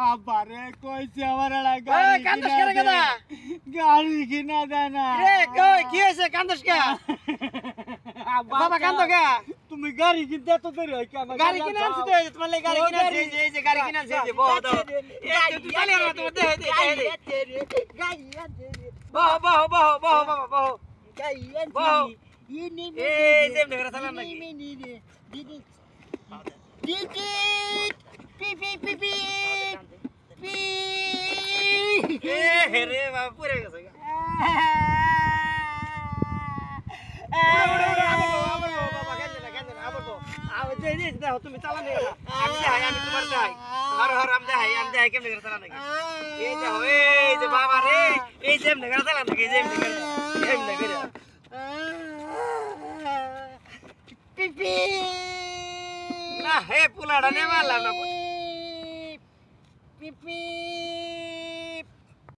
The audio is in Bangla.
আবারে কইছে আমার একটা গাড়ি কিনা দেয় না। কি হয়েছে কান্দস কে? বাবা কান্দ কে? তুমি গাড়ি কিনতে এত দেরি হয় কি? আমার গাড়ি কিনে আনছি তো, এই যে তোমার লাগি গাড়ি কিনে আনছি, এই যে গাড়ি কিনে আনছি, এই যে বহ দাও। তুই চালিয়ে আনো, তোমার দেহে দে, দেহে দে। বহ বহ বহ বহ বাবা বহ। বহ। এই যে এমনি করে চালান নাকি? এ রে বাবা পুরে গেছে গা। উড়ে, আবার বহ, বাবা, কান্দে না, আবার বহ। আবার যে, দেখো, তুমি চালান দেখো না। আমি দেখাই, আমি তোমার দেখাই। হর, আমি দেখাই কেমনে করে চালান নাকি। এই দেখো, এই যে বাবা রে, এই যে এমনি করে চালান নাকি, এই যে এমনি করে। এমনি করে। না, হে পুলাটা নে মারলাম না। পিপি